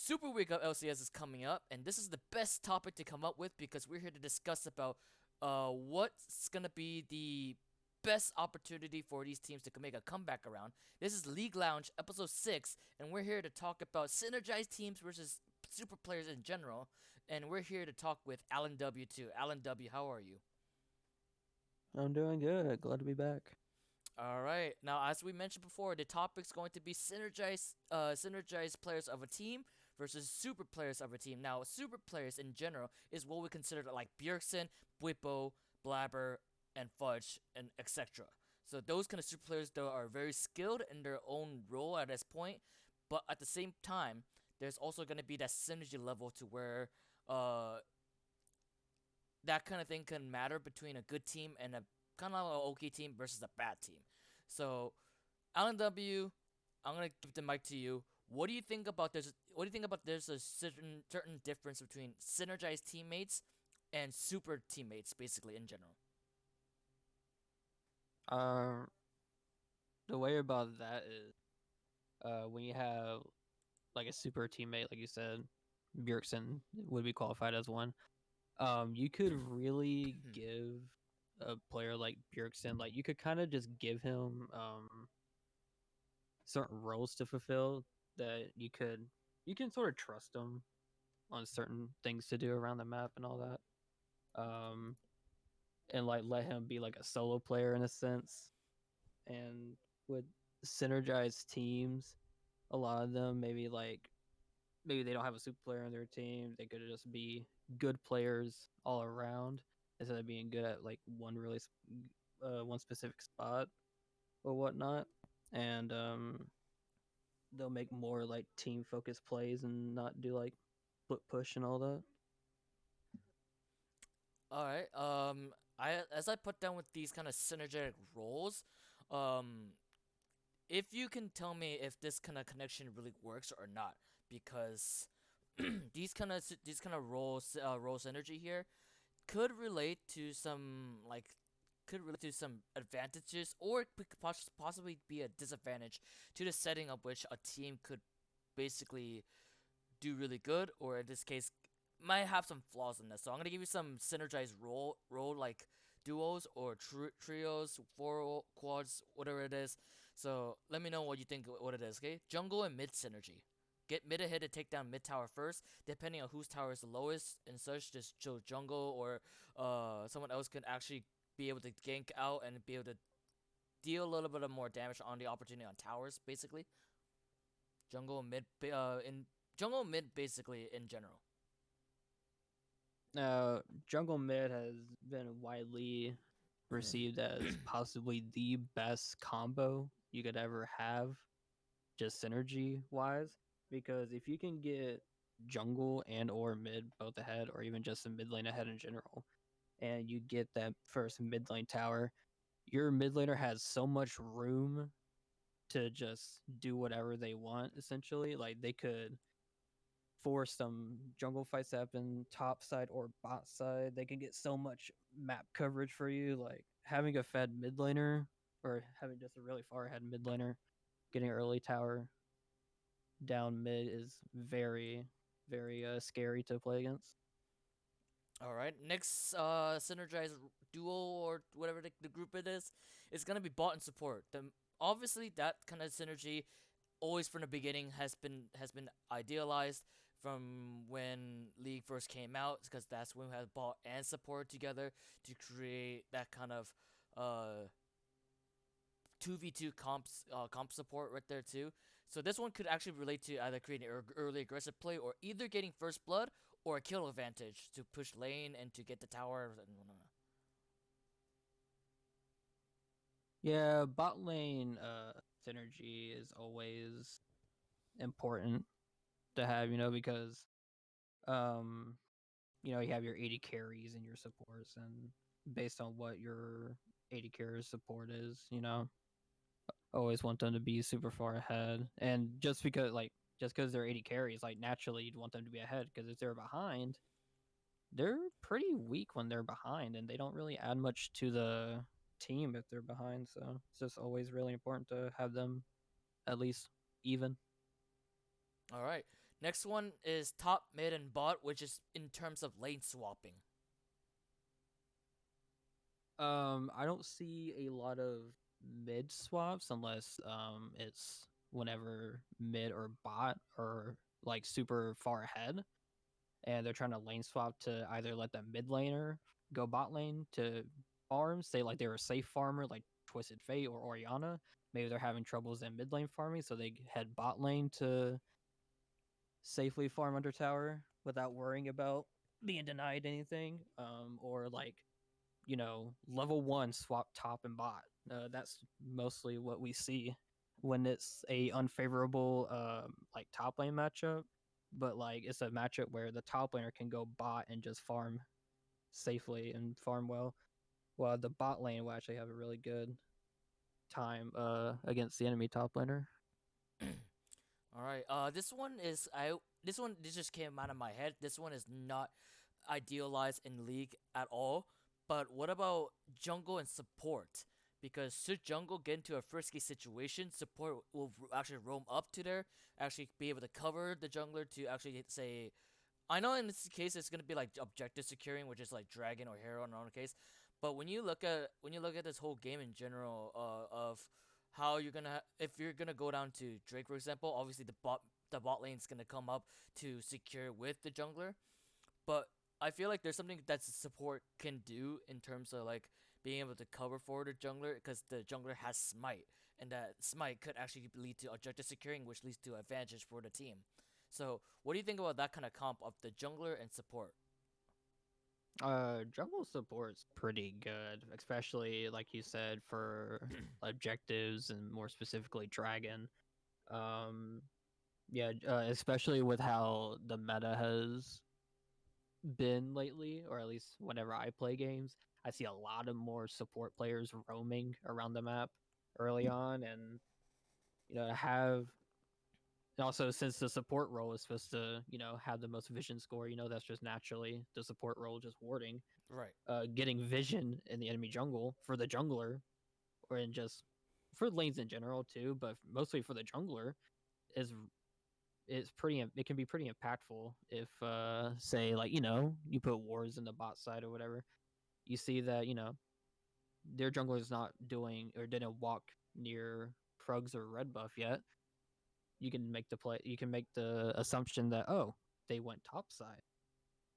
Super Week of LCS is coming up, and this is the best topic to come up with because we're here to discuss about what's gonna be the best opportunity for these teams to make a comeback around. This is League Lounge episode 6, and we're here to talk about synergized teams versus super players in general. And we're here to talk with Alan W too. Alan W, how are you? I'm doing good. Glad to be back. All right. Now, as we mentioned before, the topic's going to be synergized players of a team versus super players of a team. Now, super players in general is what we consider like Bjergsen, Bwipo, Blabber, and Fudge, and etc. So those kind of super players, though, are very skilled in their own role at this point, but at the same time, there's also going to be that synergy level to where uh that kind of thing can matter between a good team and a kind of an okay team versus a bad team. So, Alan W, I'm gonna give the mic to you. What do you think about this? What do you think about there's a certain difference between synergized teammates and super teammates, basically in general? Um, the way about that is, when you have like a super teammate, like you said, Bjergsen would be qualified as one. You could really give a player like Bjergsen, like you could kind of just give him certain roles to fulfill that you can sort of trust him on certain things to do around the map and all that. Um, and like let him be like a solo player in a sense and with synergized teams, a lot of them maybe they don't have a super player on their team. They could just be good players all around instead of being good at like one specific spot or whatnot. And they'll make more like team focused plays and not do like foot push and all that. All right. I as I put down with these kind of synergetic roles, um, if you can tell me if this kind of connection really works or not, because these kind of role synergy here could relate to some advantages, or it could possibly be a disadvantage to the setting of which a team could basically do really good, or in this case might have some flaws in this. So I'm gonna give you some synergized role like duos or trios, four quads, whatever it is. So let me know what you think what it is. Okay, jungle and mid synergy. Get mid ahead to take down mid tower first, depending on whose tower is the lowest and such. Just show jungle or someone else can actually be able to gank out and be able to deal a little bit of more damage on the opportunity on towers. Basically, in jungle mid basically in general. Jungle Mid has been widely received as possibly the best combo you could ever have, just synergy wise. Because if you can get jungle and or mid both ahead, or even just a mid lane ahead in general, and you get that first mid lane tower, your mid laner has so much room to just do whatever they want. Essentially, like they could for some jungle fights to happen top side or bot side. They can get so much map coverage for you. Like having a fed mid laner or having just a really far ahead mid laner, getting early tower down mid is very scary to play against. All right. Next, synergized duo or whatever the group it is gonna be bot and support. Obviously that kind of synergy, always from the beginning has been idealized from when League first came out, because that's when we had bot and support together to create that kind of uh 2v2 comp support right there too. So this one could actually relate to either creating early aggressive play or either getting first blood or a kill advantage to push lane and to get the tower and whatnot. Yeah, bot lane synergy is always important to have, because um you have your 80 carries and your supports, and based on what your 80 carries support is, always want them to be super far ahead. And just because they're 80 carries, like naturally you'd want them to be ahead, because if they're behind, they're pretty weak when they're behind, and they don't really add much to the team if they're behind. So it's just always really important to have them at least even. All right. Next one is top, mid, and bot, which is in terms of lane swapping. I don't see a lot of mid swaps unless it's whenever mid or bot are like super far ahead and they're trying to lane swap to either let the mid laner go bot lane to farm, say like they're a safe farmer like Twisted Fate or Oriana. Maybe they're having troubles in mid lane farming, so they head bot lane to safely farm under tower without worrying about being denied anything. Or like level one swap top and bot. That's mostly what we see when it's a unfavorable like top lane matchup. But like it's a matchup where the top laner can go bot and just farm safely and farm well, while the bot lane will actually have a really good time against the enemy top laner. All right. This just came out of my head. This one is not idealized in League at all. But what about jungle and support? Because should jungle get into a frisky situation, support will actually roam up to there, actually be able to cover the jungler to actually say. I know in this case it's gonna be like objective securing, which is like dragon or hero in our own case. But when you look at this whole game in general, of how you're gonna if you're gonna go down to Drake for example, obviously the bot lane's gonna come up to secure with the jungler, but I feel like there's something that support can do in terms of like being able to cover for the jungler because the jungler has smite, and that smite could actually lead to objective securing, which leads to advantage for the team. So, what do you think about that kind of comp of the jungler and support? Jungle support's pretty good, especially like you said for objectives and more specifically dragon. Um, yeah, especially with how the meta has been lately, or at least whenever I play games, I see a lot of more support players roaming around the map early on, and have and also since the support role is supposed to have the most vision score, that's just naturally the support role, just warding. Right. Getting vision in the enemy jungle for the jungler, or in just for lanes in general too, but mostly for the jungler is it can be pretty impactful if say like you put wards in the bot side or whatever. You see that their jungler is not doing or didn't walk near Krugs or red buff yet. You can make the assumption that, oh, they went top side,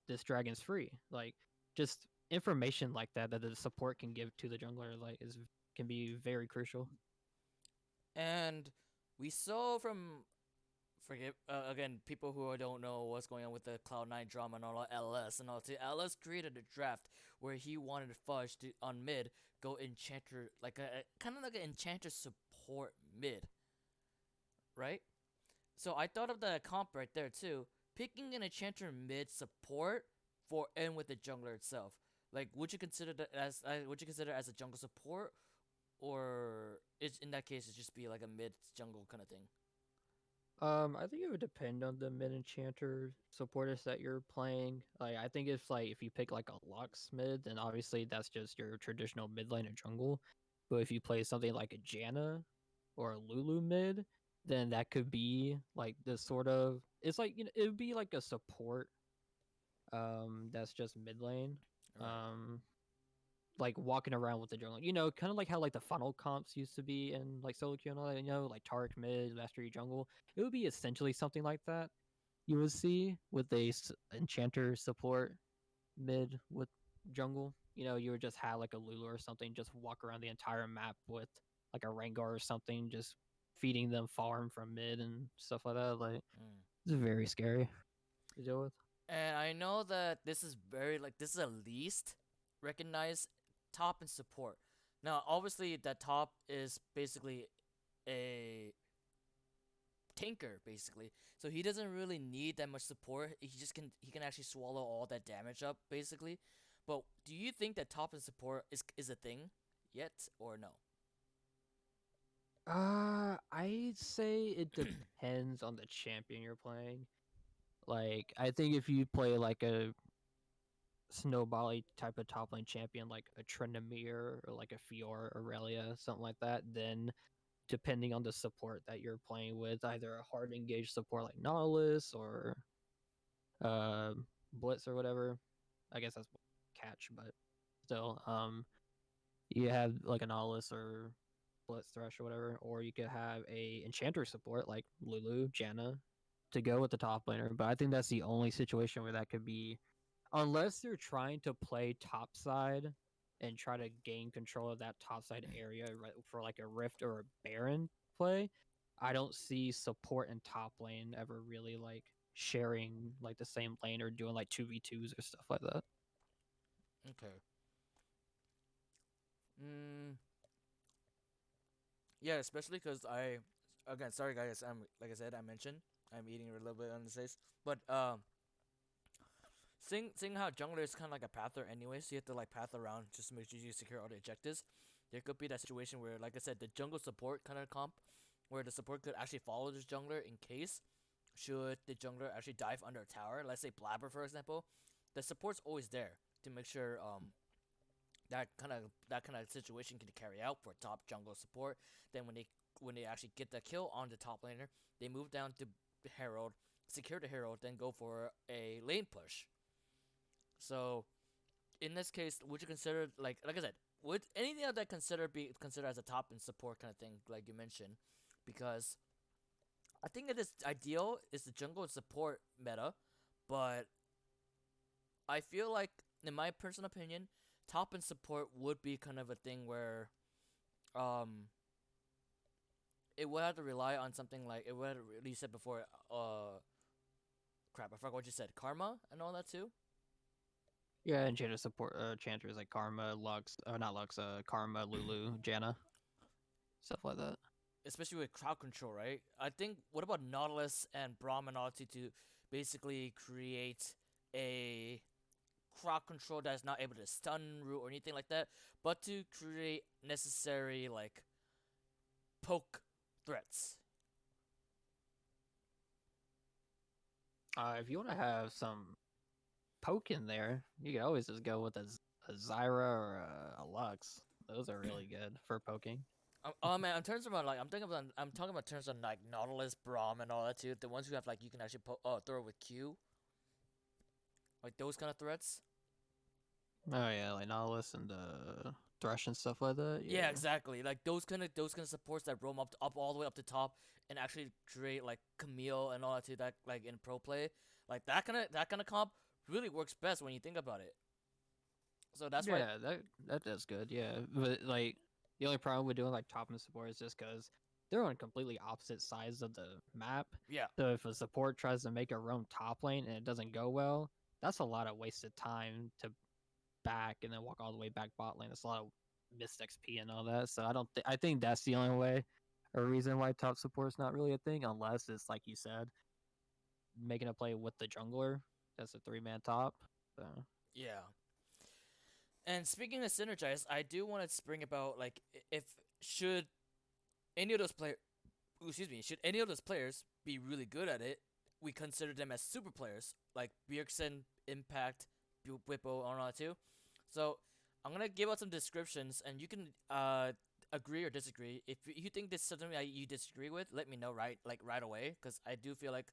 this dragon's free. Like, just information like that the support can give to the jungler like is can be very crucial. And we saw from forget again people who don't know what's going on with the Cloud9 drama and all LS and all too. LS created a draft where he wanted Fudge to on mid go enchanter like a kind of like an enchanter support mid, right? So I thought of the comp right there too. Picking an enchanter mid support for and with the jungler itself. Like, would you consider as a jungle support, or is in that case it just be like a mid jungle kind of thing? I think it would depend on the mid enchanter supporters that you're playing. Like, I think if you pick like a Lux mid, then obviously that's just your traditional mid lane or jungle. But if you play something like a Janna or a Lulu mid, then that could be like the sort of it's like it would be like a support that's just mid lane. Right. Um like walking around with the jungle. Kind of like how like the funnel comps used to be in like solo queue and all that, like Taric mid, Mastery jungle. It would be essentially something like that you would see with a enchanter support mid with jungle. You would just have like a Lulu or something, just walk around the entire map with like a Rengar or something, just feeding them farm from mid and stuff like that. Like, Mm. it's very scary to deal with. And I know that this is a least recognized top and support. Now, obviously, that top is basically a tanker, basically. So he doesn't really need that much support. He can actually swallow all that damage up, basically. But do you think that top and support is a thing yet or no? I'd say it depends on the champion you're playing. Like, I think if you play like a snowbally type of top lane champion, like a Tryndamere or like a Fiora, Aurelia, something like that, then depending on the support that you're playing with, either a hard engaged support like Nautilus or uh, Blitz or whatever. I guess that's catch, but still, you have like a Nautilus or Blitz Thresh or whatever, or you could have a Enchanter support like Lulu, Janna to go with the top laner. But I think that's the only situation where that could be, unless you're trying to play top side and try to gain control of that top side area for like a Rift or a Baron play. I don't see support and top lane ever really like sharing like the same lane or doing like 2v2s or stuff like that. Okay. Mm, yeah, especially because again, sorry guys, like I said, I mentioned I'm eating a little bit on the face, but seeing how jungler is kind of like a pather anyway, so you have to like path around just to make sure you secure all the objectives. There could be that situation where, like I said, the jungle support kind of comp, where the support could actually follow this jungler in case should the jungler actually dive under a tower. Let's say Blabber, for example, the support's always there to make sure that kind of situation can carry out for top jungle support. Then when they actually get the kill on the top laner, they move down to Herald, secure the Herald, then go for a lane push. So in this case, would you consider like I said, would anything of that be considered as a top and support kind of thing, like you mentioned? Because I think it is ideal is the jungle and support meta, but I feel like in my personal opinion, top and support would be kind of a thing where um it would have to rely on something like it would you said before crap, I forgot what you said, karma and all that too. Yeah, and Janna support chanters like Karma, Lux, not Lux, Karma, Lulu, Janna, stuff like that. Especially with crowd control, right? I think what about Nautilus and Brahmanati to basically create a crowd control that is not able to stun root or anything like that, but to create necessary like poke threats. If you want to have some poke in there, you can always just go with a Zyra or a Lux. Those are really good for poking. Oh man, in terms of like I'm talking about terms of like Nautilus, Braum, and all that too. The ones who have like you can actually throw it with Q, like those kind of threats. Oh yeah, like Nautilus and Thresh and stuff like that. Yeah, Yeah. exactly. Like those kind of supports that roam up all the way up to top and actually create like Camille and all that too. That like in pro play, like that kind of comp really works best when you think about it. So that's why. Yeah, that does good. Yeah, but like the only problem with doing like top and support is just because they're on completely opposite sides of the map. Yeah, So if a support tries to make a roam top lane and it doesn't go well, that's a lot of wasted time to back and then walk all the way back bot lane. That's a lot of missed XP and all that. So I don't. I think that's the only way or reason why top support's not really a thing, unless it's like you said, making a play with the jungler. That's a 3-man top. So. yeah. And speaking of synergize, I do want to bring about like if should any of those players, excuse me, should any of those players be really good at it, we consider them as super players like Bjergsen, Impact, Whippo, and all that too. So I'm gonna give out some descriptions, and you can agree or disagree. If you think this is something that you disagree with, let me know right away, because I do feel like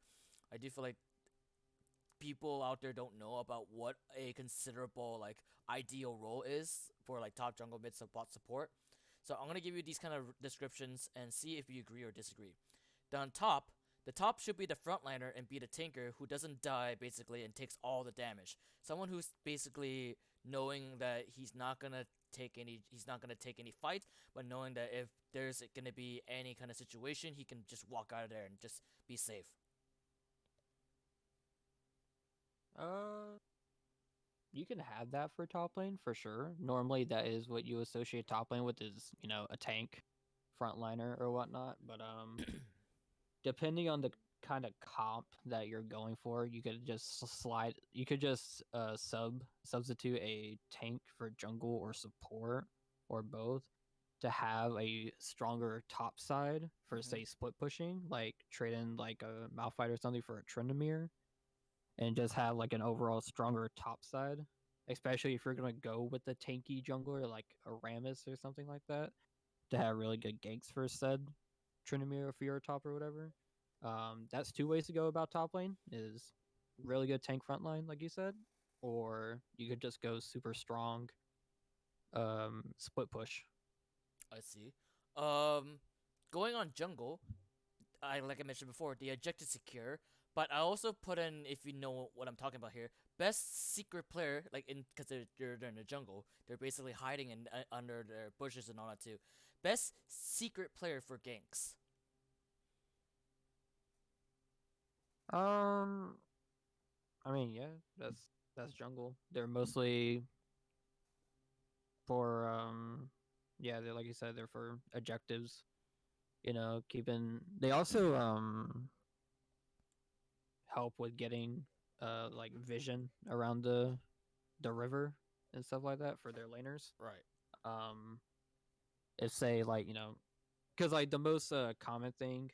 people out there don't know about what a considerable like ideal role is for like top jungle mid support. So I'm gonna give you these kind of descriptions and see if you agree or disagree. Then the top should be the frontliner and be the tanker who doesn't die basically and takes all the damage. Someone who's basically knowing that he's not gonna take any fights, but knowing that if there's gonna be any kind of situation, he can just walk out of there and just be safe. Uh, you can have that for top lane for sure. Normally, that is what you associate top lane with is a tank, frontliner or whatnot. But depending on the kind of comp that you're going for, you could just slide. You could just substitute a tank for jungle or support or both to have a stronger top side for Mm-hmm. say split pushing, like trade in like a Malphite or something for a Tryndamere and just have like an overall stronger top side. Especially if you're gonna go with the tanky jungler like a Rammus or something like that to have really good ganks for a said. Tryndamere or Fiora top or whatever. That's two ways to go about top lane is really good tank front line, like you said, or you could just go super strong split push. I see. Um, Going on jungle, I like I mentioned before, the objective secure. But I also put in, if you know what I'm talking about here, best secret player, like in because they're in the jungle, they're basically hiding in under their bushes and all that too. Best secret player for ganks. Um, I mean, yeah, that's jungle. They're mostly for yeah, they're like you said, they're for objectives. You know, keeping. They also help with getting like vision around the river and stuff like that for their laners. Right. Um, if say like because like the most common thing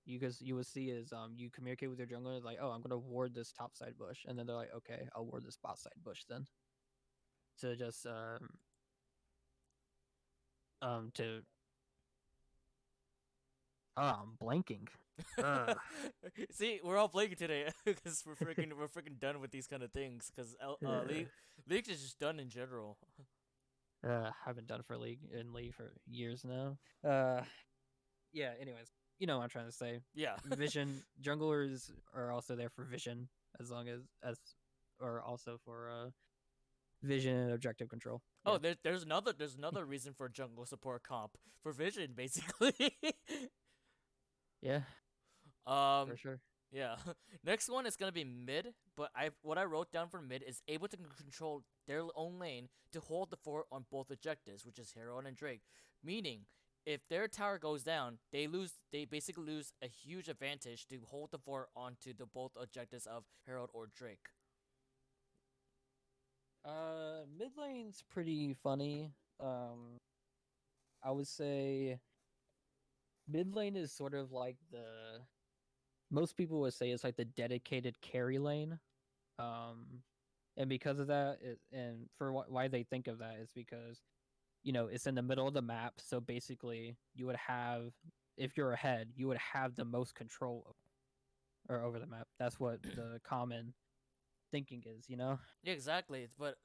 you would see is you communicate with your jungler like, oh, I'm gonna ward this top side bush, and then they're like, okay, I'll ward this bot side bush then. To just to I'm blanking. Uh, See, we're all blanking today because we're freaking done with these kind of things. Because League is just done in general. haven't done for league for years now. Uh, yeah. Anyways, you know what I'm trying to say. Yeah. Vision junglers are also there for vision as long as or also for vision and objective control. Oh, Yeah. there's another reason for jungle support comp for vision basically. Yeah, um, for sure. yeah. Next one is gonna be mid, but what I wrote down for mid is able to control their own lane to hold the fort on both objectives, which is Herald and Drake. Meaning, if their tower goes down, they basically lose a huge advantage to hold the fort onto the both objectives of Herald or Drake. Mid lane's pretty funny. I would say mid lane is sort of like the most people would say it's like the dedicated carry lane. Um, and because of that, and for why they think of that is because it's in the middle of the map. So basically, you would have if you're ahead, you would have the most control or over the map. That's what the common thinking is. Yeah, exactly. But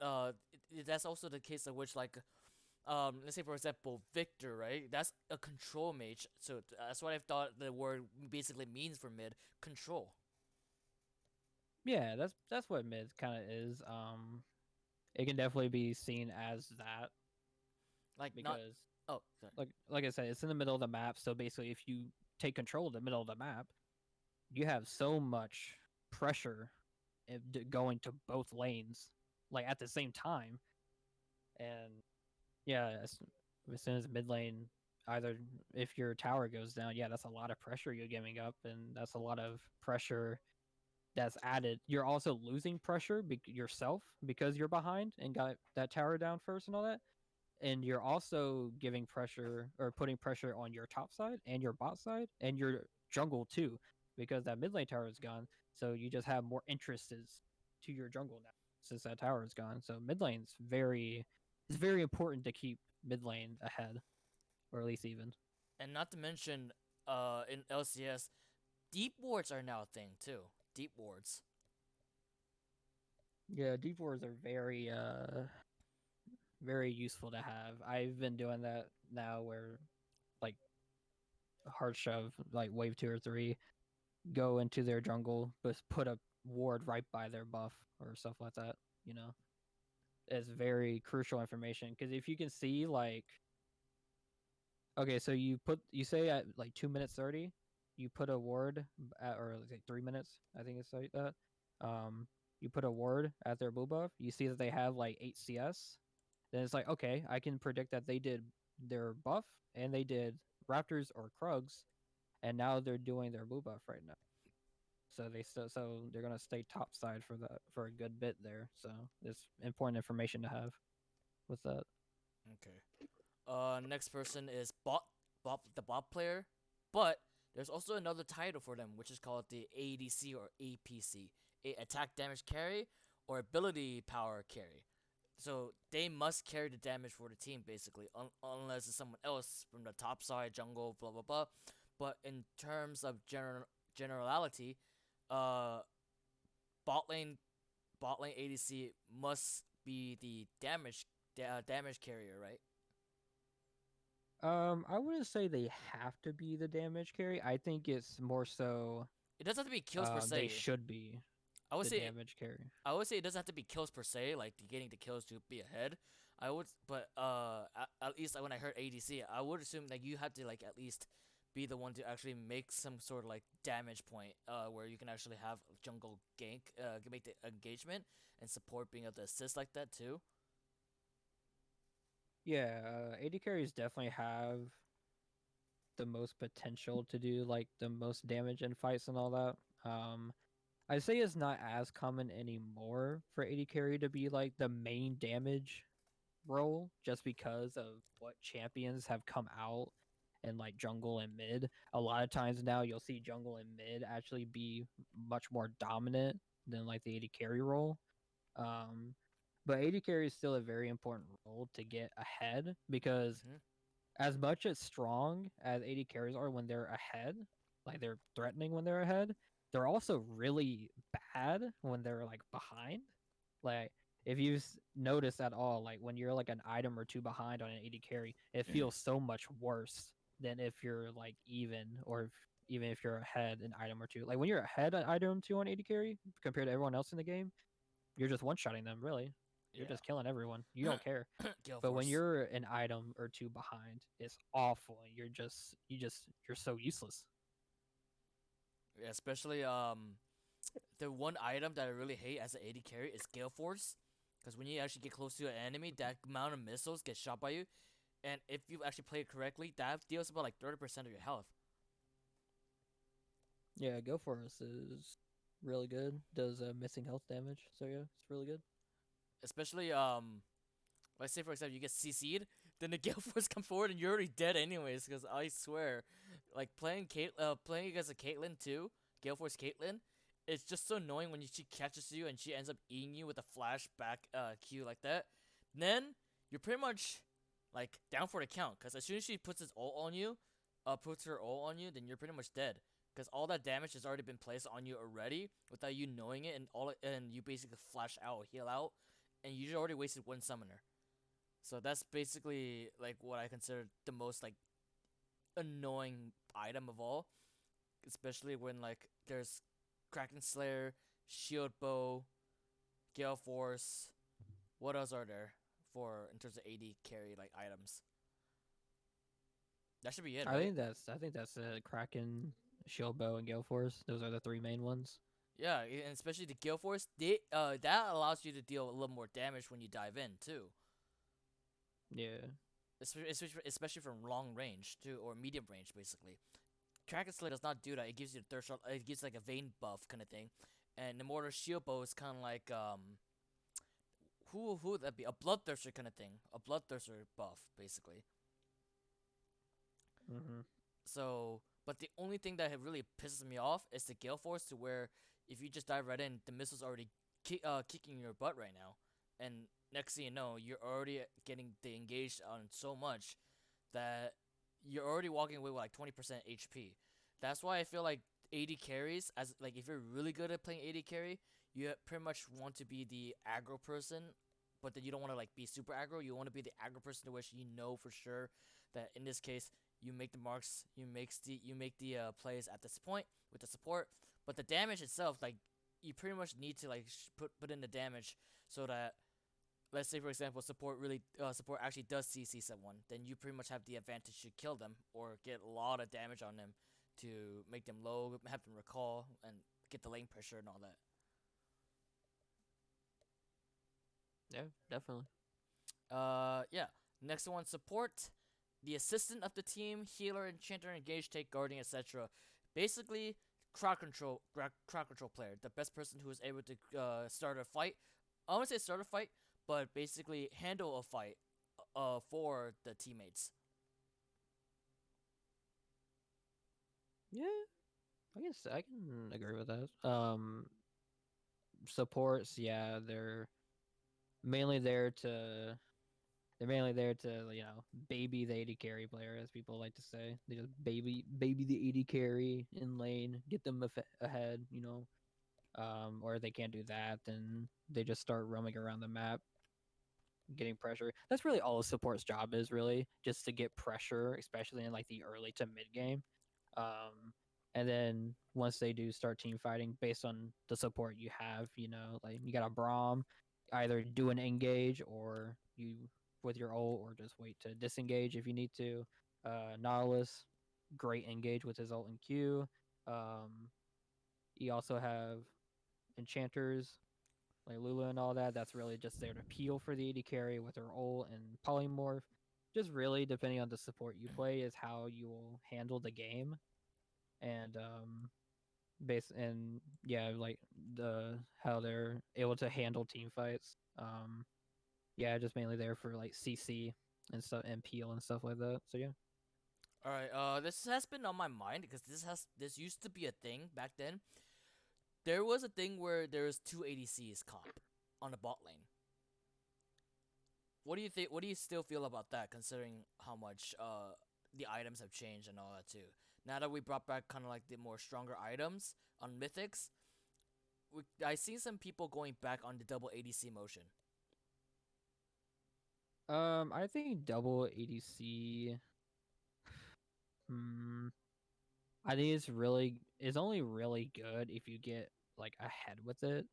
that's also the case in which like let's say for example Victor, right? That's a control mage, so that's what I thought the word basically means for mid control. Yeah, that's what mid kind of is. It can definitely be seen as that Like not. because Oh, sorry. like I said, it's in the middle of the map. So basically, if you take control of the middle of the map, you have so much pressure going to both lanes like at the same time. And yeah, as soon as mid lane, either if your tower goes down, yeah, that's a lot of pressure you're giving up, and that's a lot of pressure that's added. You're also losing pressure yourself because you're behind and got that tower down first and all that. And you're also giving pressure or putting pressure on your top side and your bot side and your jungle too, because that mid lane tower is gone. So you just have more interests to your jungle now since that tower is gone. So mid lane's it's very important to keep mid lane ahead or at least even. And not to mention, in LCS, deep wards are now a thing too. Deep wards. Yeah, deep wards are very useful to have. I've been doing that now where like hard shove like wave 2 or 3 go into their jungle, but put a ward right by their buff or stuff like that. You know, it's very crucial information because if you can see like, okay, so you say at like 2 minutes 30, you put a ward at, or like 3 minutes, I think it's like that. Um, you put a ward at their blue buff. You see that they have like 8 CS. Then it's like, okay, I can predict that they did their buff and they did Raptors or Krugs, and now they're doing their blue buff right now. So they're gonna stay top side for a good bit there. So it's important information to have with that. Okay. Next person is the bot player, but there's also another title for them, which is called the ADC or APC, attack damage carry or ability power carry. So they must carry the damage for the team basically, unless it's someone else from the top side jungle, blah blah blah. But in terms of generality, uh, bot lane bot lane ADC must be the damage carrier, right? I wouldn't say they have to be the damage carry. I think it's more so It doesn't have to be kills per they se. should be I would the say damage carry. I would say it doesn't have to be kills per se, like getting the kills to be ahead. I would, but at least when I heard ADC, I would assume that you have to like at least be the one to actually make some sort of like damage point, where you can actually have jungle gank, make the engagement and support being able to assist like that too. Yeah, AD carries definitely have the most potential to do like the most damage in fights and all that. I say it's not as common anymore for AD carry to be like the main damage role just because of what champions have come out in like jungle and mid. A lot of times now you'll see jungle and mid actually be much more dominant than like the AD carry role. Um, but AD carry is still a very important role to get ahead because Hmm. as much as strong as AD carries are when they're ahead, like they're threatening when they're ahead, they're also really bad when they're like behind. Like if you notice at all, like when you're like an item or two behind on an AD carry, it feels so much worse than if you're like even if you're ahead an item or two. Like when you're ahead an item or two on AD carry compared to everyone else in the game, you're just one shotting them. Really, you're Yeah. just killing everyone. You don't care. Gale But when Force. you're an item or two behind, it's awful. You're so useless. Yeah, especially the one item that I really hate as an AD carry is Gale Force, because when you actually get close to an enemy, that amount of missiles get shot by you, and if you actually play it correctly, that deals about like 30% of your health. Yeah, Go for Us is really good. Does missing health damage. So yeah, it's really good. Especially let's say for example you get CC'd, then the Gale Force come forward and you're already dead anyways. Because I swear, like playing against a Caitlyn too, Gale Force Caitlyn, it's just so annoying when she catches you and she ends up eating you with a flashback Q like that. Then you're pretty much like down for the count. Because as soon as she puts his ult on you, puts her ult on you, then you're pretty much dead. Because all that damage has already been placed on you already without you knowing it, and you basically flash out, heal out, and you already wasted one summoner. So that's basically like what I consider the most like annoying item of all, especially when like there's Kraken Slayer, Shield Bow, Gale Force. What else are there for in terms of AD carry like items? That should be it, right? I think that's Kraken, Shield Bow, and Gale Force. Those are the three main ones. Yeah, and especially the Gale Force, that allows you to deal a little more damage when you dive in too, Yeah. especially from long range too or medium range basically. Kraken Slayer does not do that. It gives you a thirst shot. It gives like a vein buff kind of thing, and the Mortar Shield Bow is kind of like who would that be? A Bloodthirster kind of thing. A Bloodthirster buff basically. Mm-hmm. So, but the only thing that really pisses me off is the Gale Force, to where if you just dive right in, the missile's already kicking your butt right now, and next thing you know, you're already getting the engaged on so much that you're already walking away with like 20% HP. That's why I feel like AD carries, as like if you're really good at playing AD carry, you pretty much want to be the aggro person, but then you don't want to like be super aggro. You want to be the aggro person to which you know for sure that in this case you make the marks, you make the plays at this point with the support, but the damage itself, like you pretty much need to like put in the damage so that, let's say for example support actually does CC someone, then you pretty much have the advantage to kill them or get a lot of damage on them to make them low, have them recall, and get the lane pressure and all that. Yeah, definitely. Yeah. Next one, support. The assistant of the team, healer, enchanter, engage, take, guardian, etc. Basically, crowd control player, the best person who is able to start a fight. I won't say start a fight, but basically handle a fight for the teammates. Yeah, I guess I can agree with that. Supports, yeah, mainly there to They're mainly there to baby the AD carry player, as people like to say. They just baby the AD carry in lane, get them ahead. Or if they can't do that, then they just start roaming around the map, getting pressure. That's really all a support's job is, really, just to get pressure, especially in like the early to mid game. And then once they do start team fighting, based on the support you have, like you got a Braum, either do an engage or you with your ult, or just wait to disengage if you need to. Nautilus, great engage with his ult and Q. You also have enchanters like Lulu and all that. That's really just there to peel for the AD carry with her ult and polymorph. Just really depending on the support you play is how you will handle the game. And base and yeah, like the how they're able to handle team fights. Yeah, just mainly there for like CC and stuff and peel and stuff like that. So yeah. All right. This has been on my mind because this used to be a thing back then. There was a thing where there was two ADCs comp on the bot lane. What do you think? What do you still feel about that, considering how much the items have changed and all that too? Now that we brought back kind of like the more stronger items on mythics, I see some people going back on the double ADC motion. I think double ADC. Hmm. I think it's only really good if you get like ahead with it.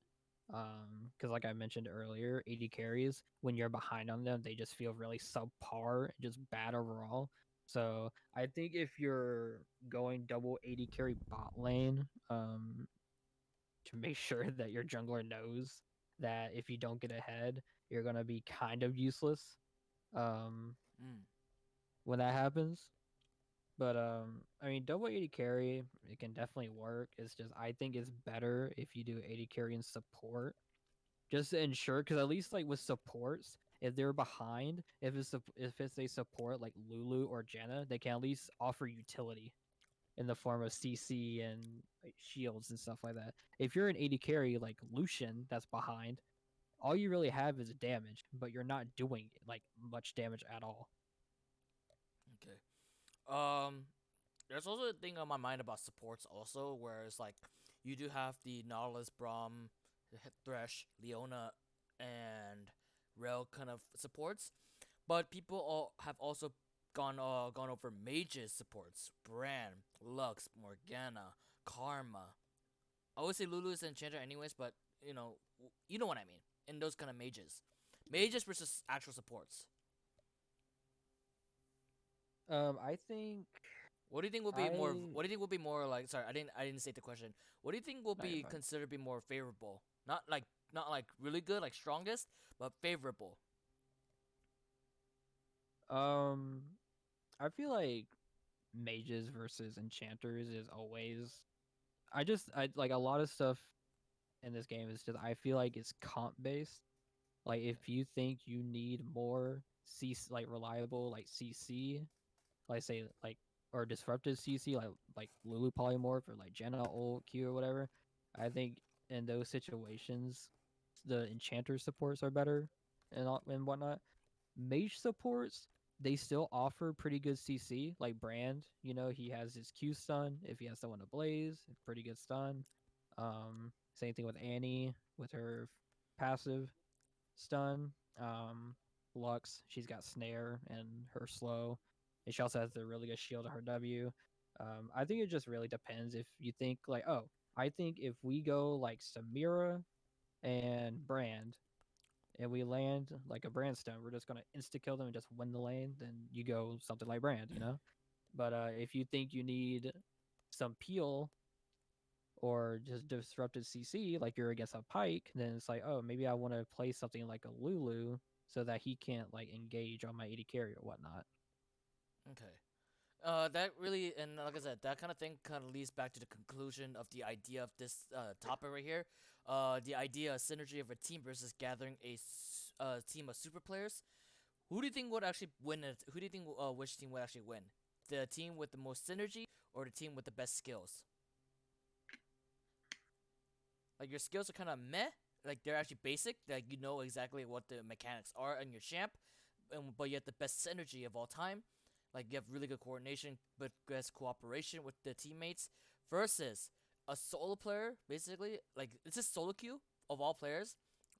Because like I mentioned earlier, AD carries when you're behind on them, they just feel really subpar and just bad overall. So I think if you're going double AD carry bot lane, to make sure that your jungler knows that if you don't get ahead, you're gonna be kind of useless. Um, Mm, when that happens. But I mean, double AD carry it can definitely work. It's just I think it's better if you do AD carry and support, just to ensure. Because at least like with supports, if they're behind, if it's a support like Lulu or Janna, they can at least offer utility in the form of CC and like, shields and stuff like that. If you're an AD carry like Lucian that's behind, all you really have is damage, but you're not doing like much damage at all. okay. Um, there's also a thing on my mind about supports also, where it's like you do have the Nautilus, Braum, Thresh, Leona, and Rel kind of supports, but people all have also gone over mages supports: Bran, Lux, Morgana, Karma. I would say Lulu is an enchanter anyways, but you know what I mean. In those kind of mages versus actual supports. I think What do you think will be more? I What do you think will be more like? Sorry, I didn't state the question. What do you think will no, you're be fine. considered be more favorable? Not like really good, like strongest, but favorable. Um, I feel like mages versus enchanters is always. I like a lot of stuff in this game is just I feel like it's comp based. Like if you think you need more like reliable like CC, like say like or disruptive CC like Lulu polymorph or like Jenna ult Q or whatever, I think in those situations the enchanter supports are better and whatnot. Mage supports they still offer pretty good CC. Like Brand, he has his Q stun if he has someone to blaze, pretty good stun. Same thing with Annie with her passive stun. Lux, she's got snare and her slow, and she also has the really good shield on her W. I think it just really depends if you think like, oh, I think if we go like Samira and Brand, and we land like a Brand stone, we're just gonna insta kill them and just win the lane. Then you go something like Brand. But if you think you need some peel or just disrupted CC, like you're against a Pike, then it's like, oh, maybe I want to play something like a Lulu so that he can't like engage on my AD carry or whatnot. Okay. That really, and like I said, that kind of thing kind of leads back to the conclusion of the idea of this topic right here. The idea of synergy of a team versus gathering a team of super players. Who do you think would actually win it? Who do you think which team would actually win? The team with the most synergy or the team with the best skills? Like your skills are kind of meh, like they're actually basic, like you know exactly what the mechanics are in your champ, but you have the best synergy of all time. Like you have really good coordination, but best cooperation with the teammates. Versus a solo player, basically like it's a solo queue of all players,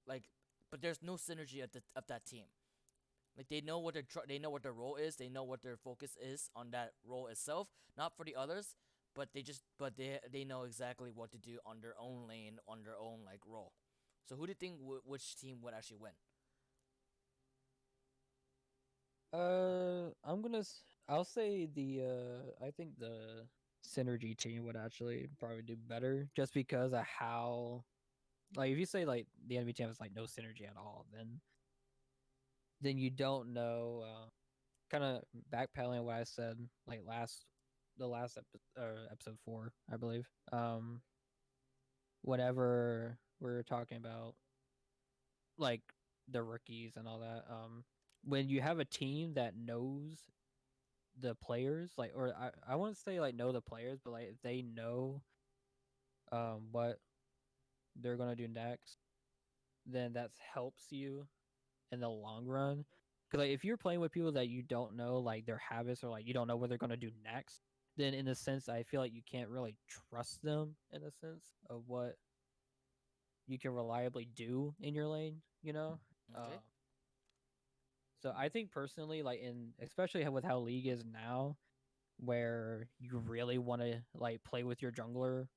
like but there's no synergy at the of that team. Like they know what they know what their role is. They know what their focus is on that role itself. Not for the others, but they know exactly what to do on their own lane, on their own like role. So who do you think which team would actually win? I'll say I think the synergy team would actually probably do better just because of how, like, if you say like the enemy team has like no synergy at all, then you don't know. Kind of backpedaling what I said like the last episode 4, I believe. Whenever we were talking about like the rookies and all that, when you have a team that knows the players, like, or I wouldn't say like know the players, but like if they know what they're gonna do next, then that helps you in the long run. Because like if you're playing with people that you don't know like their habits, or like you don't know what they're gonna do next, then in a sense I feel like you can't really trust them in a sense of what you can reliably do in your lane. Okay. Uh, so I think personally, like, in especially with how League is now, where you really want to like play with your jungler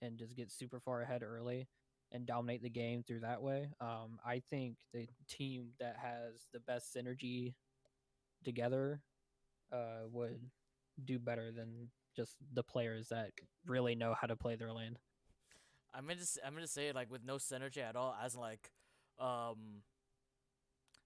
and just get super far ahead early and dominate the game through that way. I think the team that has the best synergy together would do better than just the players that really know how to play their lane. I'm gonna say like with no synergy at all, as like, um,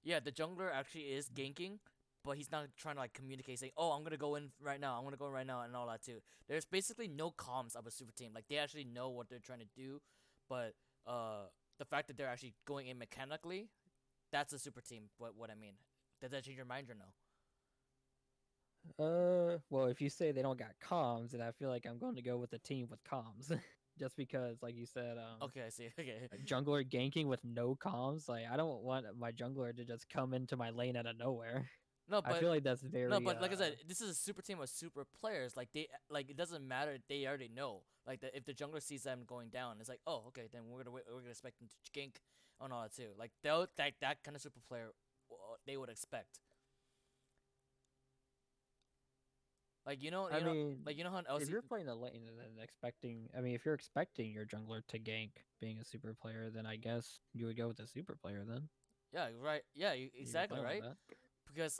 yeah, the jungler actually is ganking, but he's not trying to like communicate saying, "Oh, I'm gonna go in right now. I'm gonna go in right now," and all that too. There's basically no comms of a super team. Like they actually know what they're trying to do, but the fact that they're actually going in mechanically, that's a super team. What I mean, does that change your mind or no? Well, if you say they don't got comms, then I feel like I'm going to go with the team with comms, just because, like you said, Okay, I see. Okay. a jungler ganking with no comms. Like, I don't want my jungler to just come into my lane out of nowhere. No, I but feel like that's no, very but like I said, this is a super team of super players. Like they, like it doesn't matter. They already know. Like if the jungler sees them going down, it's like, oh, okay, then we're gonna expect them to gank and all that too. Like they'll that kind of super player, they would expect. Like I mean, like you know how in if LC. you're playing the lane and then expecting, I mean, if you're expecting your jungler to gank being a super player, then I guess you would go with the super player then. Yeah, right. Yeah, If you're exactly playing like right. that. Because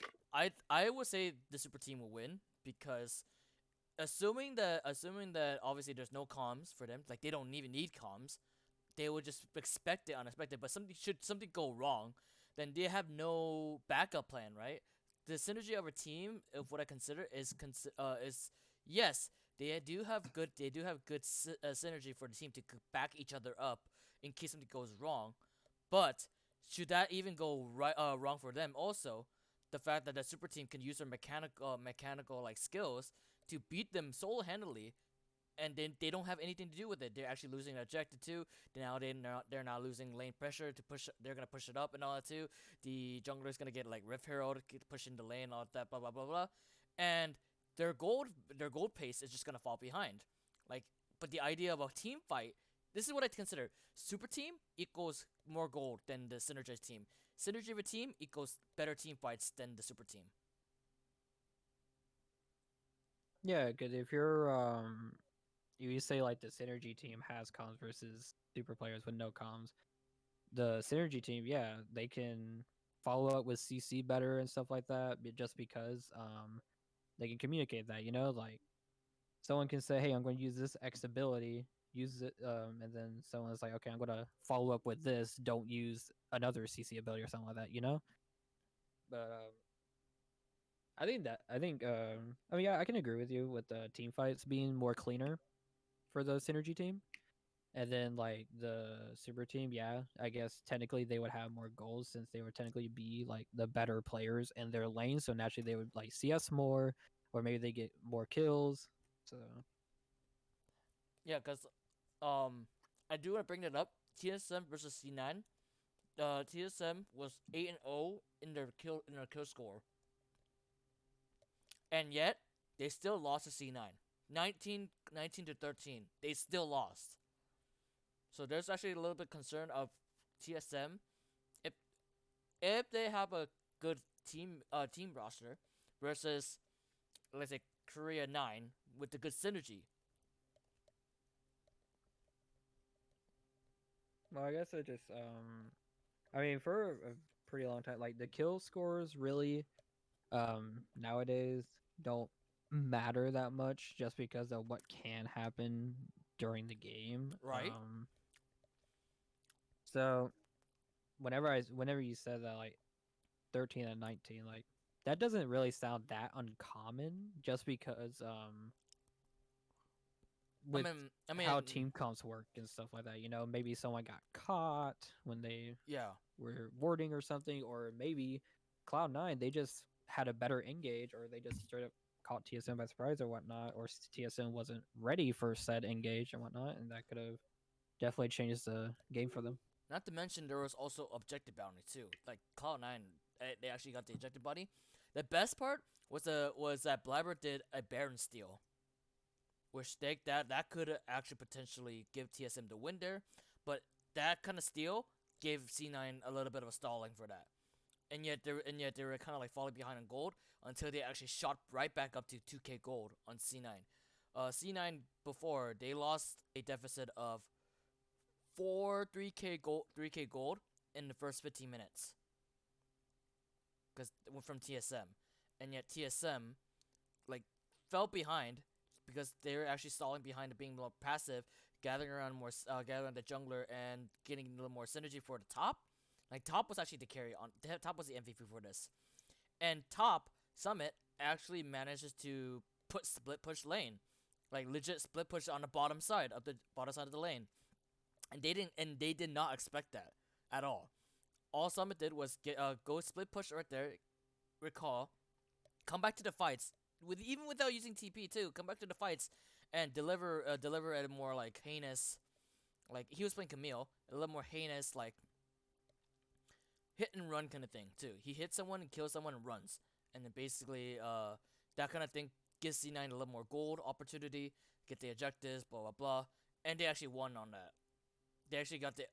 I would say the super team will win because assuming that obviously there's no comms for them, like they don't even need comms, they would just expect it unexpected. But something go wrong, then they have no backup plan, right? The synergy of a team, of what I consider, is yes, they do have good synergy for the team to back each other up in case something goes wrong. But should that even go wrong for them also, the fact that the super team can use their mechanical like skills to beat them solo handedly, and then they don't have anything to do with it. They're actually losing objective too. They're now losing lane pressure to push. They're gonna push it up and all that too. The jungler's gonna get like Rift Hero to keep pushing the lane, all that, blah blah blah blah, and their gold pace is just gonna fall behind. Like, but the idea of a team fight, this is what I consider. Super team equals more gold than the synergized team. Synergy of a team equals better team fights than the super team. Yeah, because if you say like the synergy team has comms versus super players with no comms, the synergy team, yeah, they can follow up with CC better and stuff like that, just because they can communicate that, like someone can say, "Hey, I'm going to use this X ability, use it," and then someone's like, "Okay, I'm going to follow up with this. Don't use another CC ability or something like that." But I mean, yeah, I can agree with you with the team fights being more cleaner for the synergy team. And then like the super team, yeah, I guess technically they would have more goals since they would technically be like the better players in their lane. So naturally they would like CS more, or maybe they get more kills. So Yeah, cause I do want to bring that up. TSM versus C9. TSM was 8-0 in their kill score, and yet they still lost to C9. 19 to 13. They still lost. So there's actually a little bit concern of TSM if they have a good team roster versus, let's say, Korea 9 with the good synergy. Well, I guess it just I mean, for a pretty long time, like the kill scores really nowadays don't matter that much just because of what can happen during the game. Right? So whenever you said that like 13 and 19, like that doesn't really sound that uncommon just because I with mean, I how mean, team comps work and stuff like that. You know, maybe someone got caught when they yeah. were warding or something, or maybe Cloud9 they just had a better engage, or they just straight up caught TSM by surprise or whatnot, or TSM wasn't ready for said engage and whatnot, and that could have definitely changed the game for them. Not to mention there was also objective bounty too. Like Cloud9, they actually got the ejected body. The best part was that Blabber did a Baron steal, which that could actually potentially give TSM the win there, but that kind of steal gave C9 a little bit of a stalling for that. And yet they were kind of like falling behind on gold until they actually shot right back up to 2k gold on C9. C9 before they lost a deficit of 3k gold in the first 15 minutes because from TSM, and yet TSM like fell behind because they were actually stalling behind and being more passive, gathering the jungler and getting a little more synergy for the top. Like top was actually the carry on. Top was the MVP for this, and top Summit actually manages to put split push lane, like legit split push on the bottom side of the lane, and they did not expect that at all. All Summit did was go split push right there, recall, come back to the fights with even without using TP too. Come back to the fights and deliver at a more like heinous, like he was playing Camille, a little more heinous like hit and run kind of thing too. He hits someone and kills someone and runs, and then basically that kind of thing gives C9 a little more gold opportunity, get the objectives, blah blah blah, and they actually won on that. They actually got the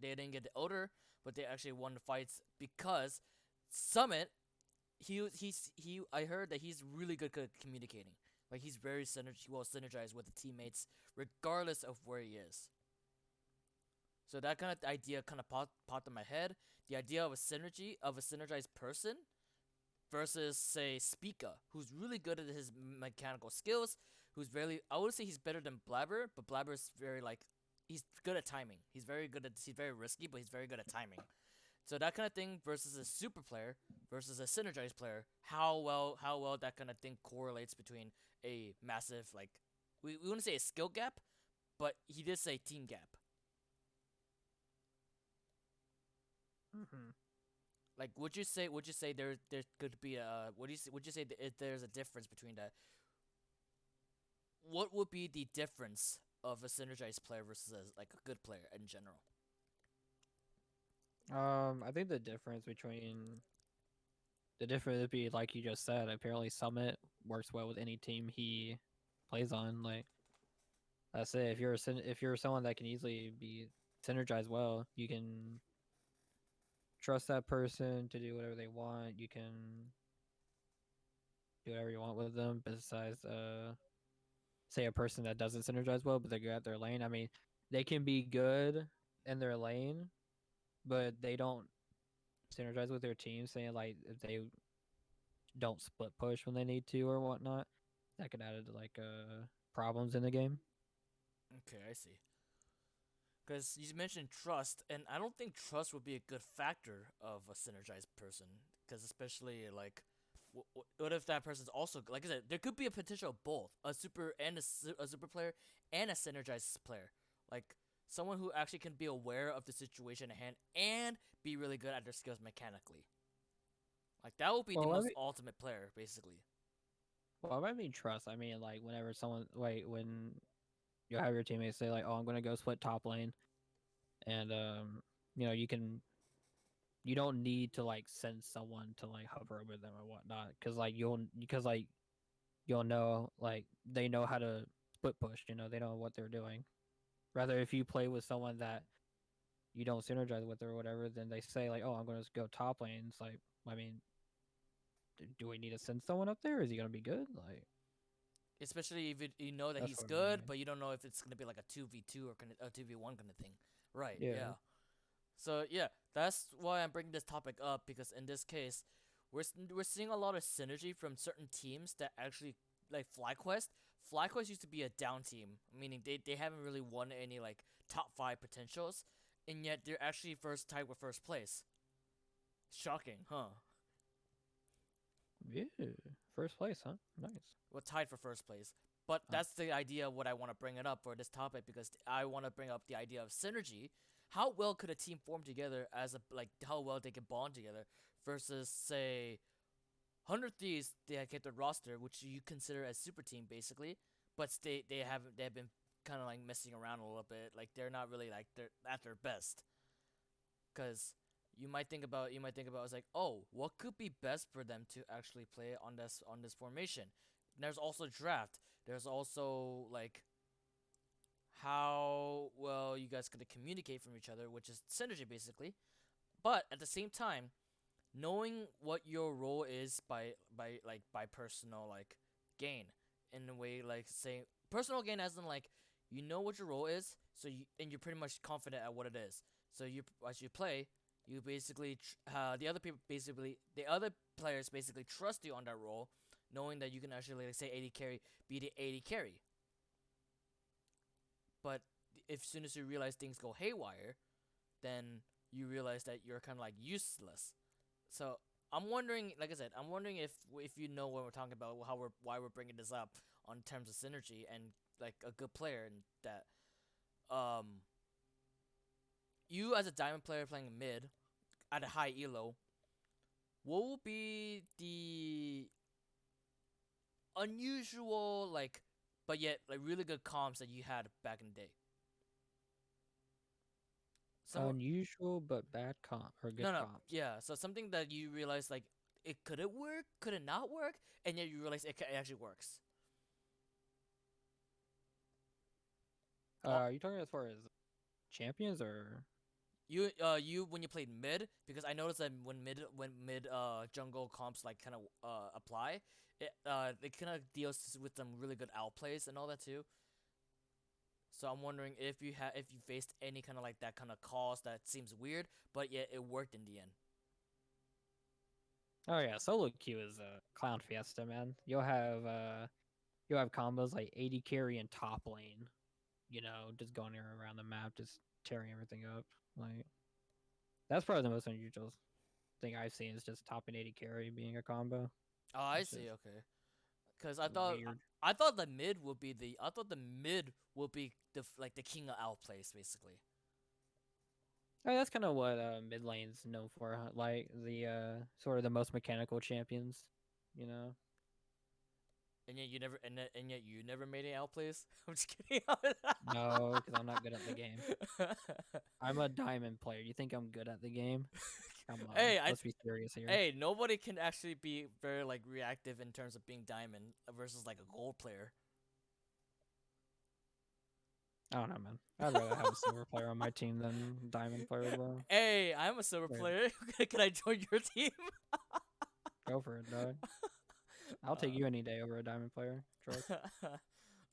they didn't get the odor, but they actually won the fights because Summit he I heard that he's really good at communicating. Like he's very well synergized with the teammates regardless of where he is. So that kind of idea kind of popped in my head. The idea of a synergized person versus say Spica, who's really good at his mechanical skills, who's very I would say he's better than Blabber, but Blabber's very like he's good at timing. He's very risky, but he's very good at timing. So that kind of thing versus a super player versus a synergized player, how well that kind of thing correlates between a massive like we wouldn't say a skill gap, but he did say team gap. Mm-hmm. Like would you say there could be a would you say if there's a difference between that? What would be the difference of a synergized player versus like a good player in general? I think the difference would be like you just said. Apparently, Summit works well with any team he plays on. Like I say, if you're someone that can easily be synergized well, you can trust that person to do whatever they want. You can do whatever you want with them. Besides, say a person that doesn't synergize well, but they're good at their lane. I mean, they can be good in their lane, but they don't synergize with their team. Saying like if they don't split push when they need to or whatnot, that could add like problems in the game. Okay, I see. Because you mentioned trust, and I don't think trust would be a good factor of a synergized person. Because especially like, what if that person's also like I said, there could be a potential of both a super and a super player and a synergized player, like someone who actually can be aware of the situation at hand and be really good at their skills mechanically. Like that would be the Well, most ultimate player, basically. I mean trust. I mean like whenever someone when you have your teammates say like, "Oh, I'm gonna go split top lane," and you know you can you don't need to like send someone to like hover over them or whatnot, because like you'll know like they know how to split push. You know they know what they're doing. Rather, if you play with someone that you don't synergize with or whatever, then they say like, "Oh, I'm going to go top lane." It's like, I mean, do we need to send someone up there? Is he going to be good? Like, Especially if you know that that's he's what I good, mean. but you don't know if it's gonna be like a 2v2 or a 2v1 kind of thing. Right? Yeah. Yeah. So yeah, that's why I'm bringing this topic up because in this case, we're seeing a lot of synergy from certain teams that actually like FlyQuest. FlyQuest used to be a down team, meaning they haven't really won any like top five potentials, and yet they're actually first tied with first place. Shocking, huh? Yeah. First place, huh? Nice. Well, tied for first place. But Oh. that's the idea of what I want to bring it up for this topic because I want to bring up the idea of synergy. How well could a team form together as a like how well they can bond together versus say 100 Thieves they have kept their roster, which you consider as super team basically, but they have been kind of like messing around a little bit. Like they're not really like they're at their best because you might think about it's like, oh, what could be best for them to actually play on this formation. There's also draft. There's also like how well you guys gonna communicate from each other, which is synergy basically. But at the same time, knowing what your role is by personal like gain in a way like saying personal gain as in like you know what your role is so you and you're pretty much confident at what it is so you as you play you basically the other players basically trust you on that role knowing that you can actually like say 80 carry be the 80 carry but if soon as you realize things go haywire then you realize that you're kind of like useless. So I'm wondering, like I said, I'm wondering if you know what we're talking about, how we're why we're bringing this up on terms of synergy and like a good player and that you as a diamond player playing mid at a high elo, what will be the unusual like but yet like really good comps that you had back in the day? Some Unusual but bad comp or good no no comps. yeah, so something that you realize like it work, could it not work, and yet you realize it actually works. Are you talking as far as champions or? You when you played mid because I noticed that when mid jungle comps like kind of apply it kind of deals with some really good outplays and all that too. So I'm wondering if you faced any kind of like that kind of calls that seems weird but yet it worked in the end. Oh yeah, solo queue is a clown fiesta, man. You'll have combos like 80 carry and top lane. You know, just going around the map, just tearing everything up. Like that's probably the most unusual thing I've seen is just top and 80 carry being a combo. Oh, I It's see. just Okay, because weird. I thought the mid would be the like the king of outplays basically. Oh, that's kind of what mid lane's known for, huh? Like the sort of the most mechanical champions. You know, And yet you never made any outplays. I'm just kidding. no, because I'm not good at the game. I'm a diamond player. You think I'm good at the game? Come on, hey, let's be serious here. hey, nobody can actually be very like reactive in terms of being diamond versus like a gold player. I don't know, man. I'd rather have a silver player on my team than diamond player, bro. Hey, I'm a silver Wait, player. Can I join your team? go for it, dog. I'll take you any day over a diamond player. Trust.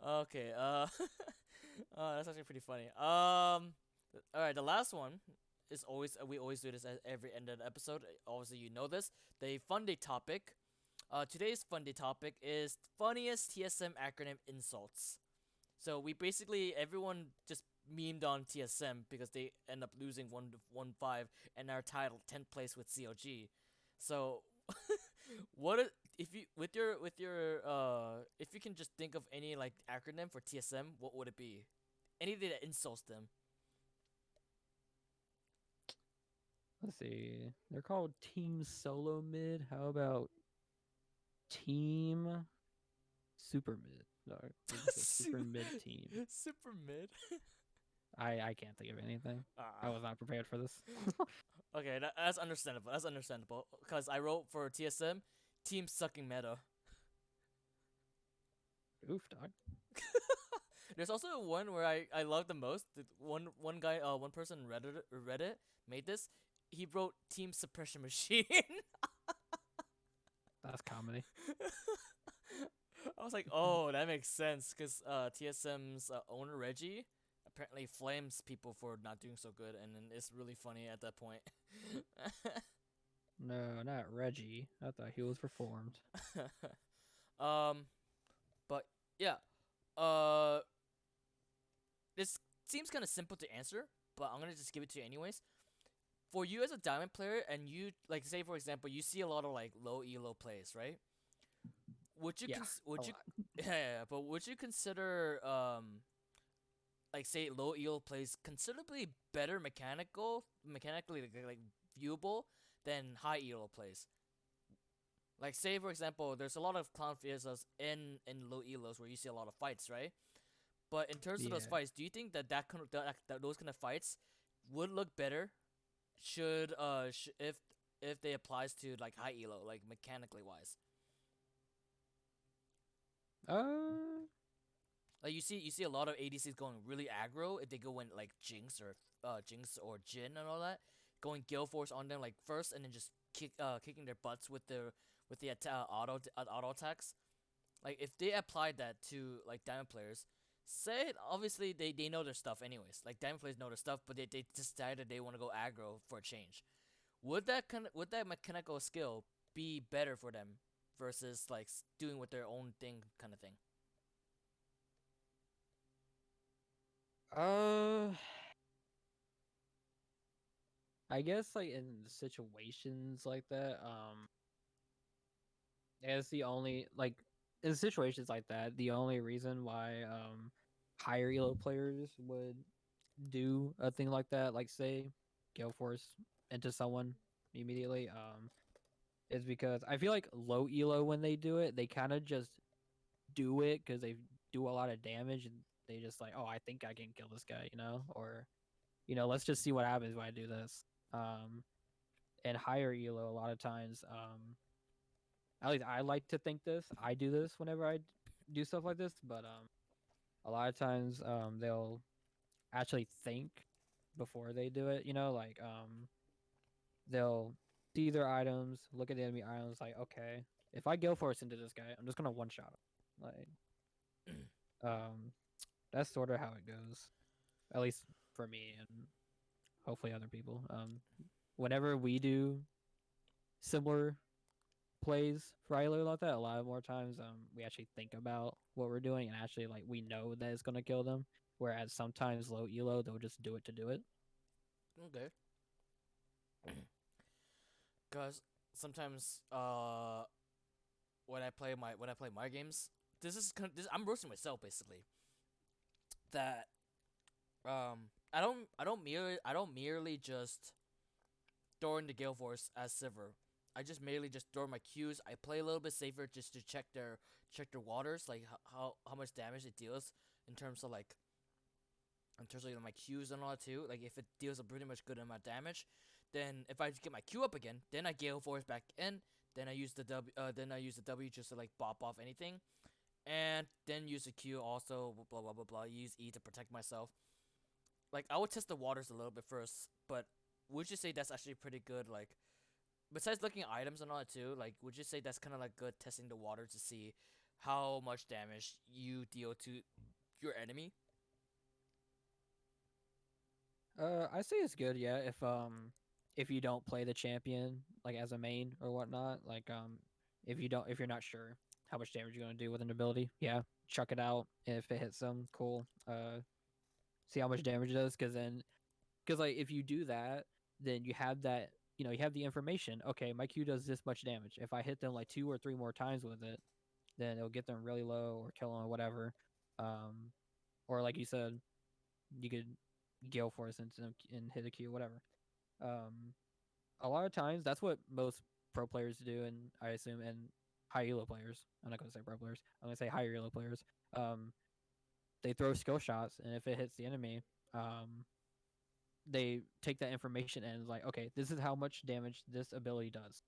Okay. That's actually pretty funny. All right. The last one is always we always do this at every end of the episode. Obviously, you know this. The fun day topic. Today's fun day topic is funniest TSM acronym insults. So we basically everyone just memed on TSM because they end up losing 1-5 and are tied 10th place with COG. So if you with your if you can just think of any like acronym for TSM, what would it be? Anything that insults them. Let's see. They're called Team Solo Mid. How about Team Super Mid? No, they're just a super mid team. Super mid. I can't think of anything. I Ah. was not prepared for this. Okay, that's understandable. That's understandable. Because I wrote for TSM, team sucking meta. Oof, dog. There's also one where I love the most. One guy, one person in Reddit made this. He wrote team suppression machine. That's comedy. I was like, oh, that makes sense, because TSM's owner Reggie apparently flames people for not doing so good, and then it's really funny at that point. No, not Reggie. I thought he was reformed. um, but yeah, uh, this seems kind of simple to answer, but I'm gonna just give it to you anyways. For you as a diamond player, and you like say for example, you see a lot of like low elo plays, right? Yeah, a Would you lot. but would you consider like say low elo plays considerably better mechanically like viewable than high elo plays? Like say for example, there's a lot of clown fiestas in low elos where you see a lot of fights, right? But in terms of those Yeah. fights, do you think that those kind of fights would look better should if they applies to like high elo, like mechanically wise? Uh, Like you see a lot of ADCs going really aggro if they go in like Jinx or Jin and all that, going Gale Force on them like first and then just kicking their butts with the auto attacks. Like if they applied that to like diamond players, say obviously they know their stuff anyways. Like diamond players know their stuff, but they decided they want to go aggro for a change. Would that mechanical skill be better for them versus like doing with their own thing kind of thing? uh, I guess like in situations like that, it's the only like in situations like that, the only reason why higher elo players would do a thing like that, like say Gale Force into someone immediately, is because I feel like low elo when they do it, they kind of just do it because they do a lot of damage and they just like, oh, I think I can kill this guy, or let's just see what happens when I do this. And higher elo, a lot of times, at least I like to think this. I do this whenever I do stuff like this, but a lot of times, they'll actually think before they do it. Like they'll see their items, look at the enemy items, like, okay, if I go force into this guy, I'm just gonna one shot him. Like, um, that's sort of how it goes, at least for me and hopefully other people. Whenever we do similar plays for Hilo like that, a lot more times, we actually think about what we're doing and actually like we know that it's gonna kill them. Whereas sometimes low elo, they'll just do it to do it. Okay. Cause sometimes when I play my games, I'm roasting myself basically. That I don't merely just throw in the Gale Force as Sivir. I just merely just throw my Qs. I play a little bit safer just to check their waters, like how much damage it deals in terms of like in terms of my Qs and all that too. Like if it deals a pretty much good amount of damage, then if I get my Q up again, then I Gale Force back in. Then I use the W just to like bop off anything, and then use the Q also. Blah blah blah blah. Use E to protect myself. Like I would test the waters a little bit first, but would you say that's actually pretty good? Like besides looking at items and all that too, like would you say that's kind of like good testing the water to see how much damage you deal to your enemy? I say it's good, yeah. If you don't play the champion like as a main or whatnot, like if you're not sure how much damage you're gonna do with an ability, yeah, chuck it out. If it hits them, cool. See how much damage it does, because like if you do that, then you have that you have the information. Okay, my Q does this much damage. If I hit them like 2 or 3 more times with it, then it'll get them really low or kill them or whatever. Um, or like you said, you could Gale Force into them and hit a Q, whatever. Um, a lot of times that's what most pro players do, and I assume and high elo players. I'm not gonna say pro players. I'm gonna say higher elo players. Um, they throw skill shots, and if it hits the enemy, um, they take that information and like, okay, this is how much damage this ability does.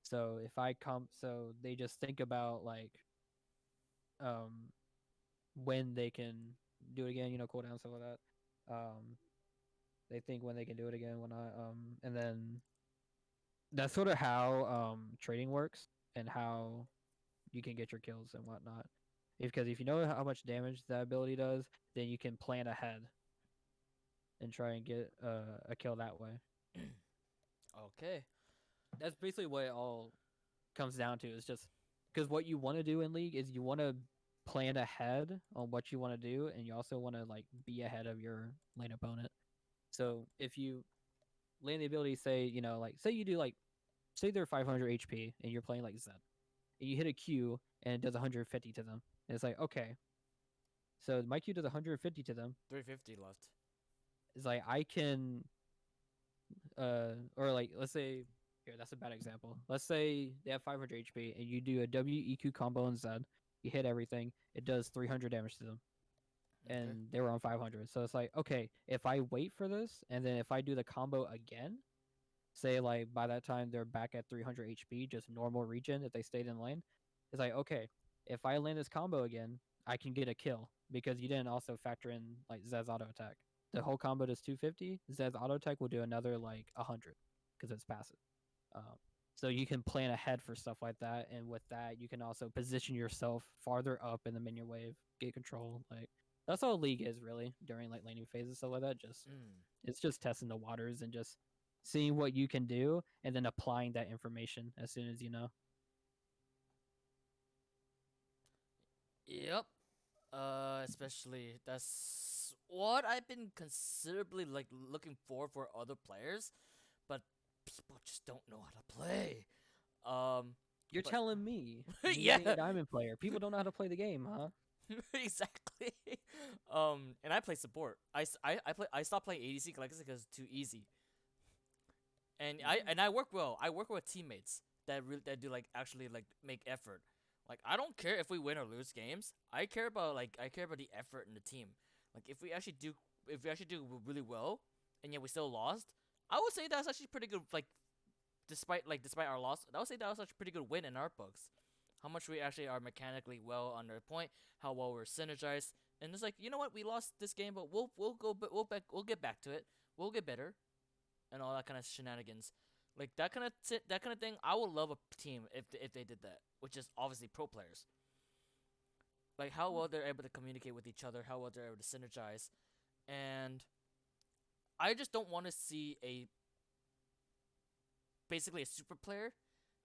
So if I come, so they just think about like um when they can do it again, cooldown stuff like that. They think when they can do it again, when I and then that's sort of how trading works and how you can get your kills and whatnot. Because if you know how much damage that ability does, then you can plan ahead and try and get a kill that way. Okay. That's basically what it all comes down to. Is just because what you want to do in League is you want to plan ahead on what you want to do, and you also want to like be ahead of your lane opponent. So if you land the ability, say like say you do like say they're 500 HP and you're playing like Zed, and you hit a Q and it does 150 to them. And it's like, okay, so my Q does 150 to them. 350 left. It's like I can, or like let's say here that's a bad example. Let's say they have 500 HP and you do a WEQ combo on Zed. You hit everything. It does 300 damage to them, Okay. and they were on 500. So it's like, okay, if I wait for this and then if I do the combo again, say like by that time they're back at 300 HP, just normal regen if they stayed in lane. It's like, okay, if I land this combo again, I can get a kill because you didn't also factor in like Zed's auto attack. The whole combo does 250. Zed's auto attack will do another like 100 because it's passive. Um, so you can plan ahead for stuff like that, and with that, you can also position yourself farther up in the minion wave, get control. Like that's all League is really during like laning phases, stuff like that. Just Mm. it's just testing the waters and just seeing what you can do, and then applying that information as soon as you know. Yep. Especially that's what I've been considerably like looking for other players, but people just don't know how to play. Um, You're but telling me being a yeah, diamond player, people don't know how to play the game, huh? exactly. And I play support. I play. I stopped playing ADC because it's too easy. And I work well. I work with teammates that do like actually like make effort. Like I don't care if we win or lose games. I care about the effort in the team. Like if we actually do really well and yet we still lost, I would say that's actually pretty good. Like despite our loss, I would say that was actually a pretty good win in our books. How much we actually are mechanically well on their point, how well we're synergized, and it's like you know what, we lost this game, but we'll get back to it. We'll get better and all that kind of shenanigans. Like that kind of thing. I would love a team if they did that, which is obviously pro players. Like how well they're able to communicate with each other, how well they're able to synergize, and I just don't want to see a basically a super player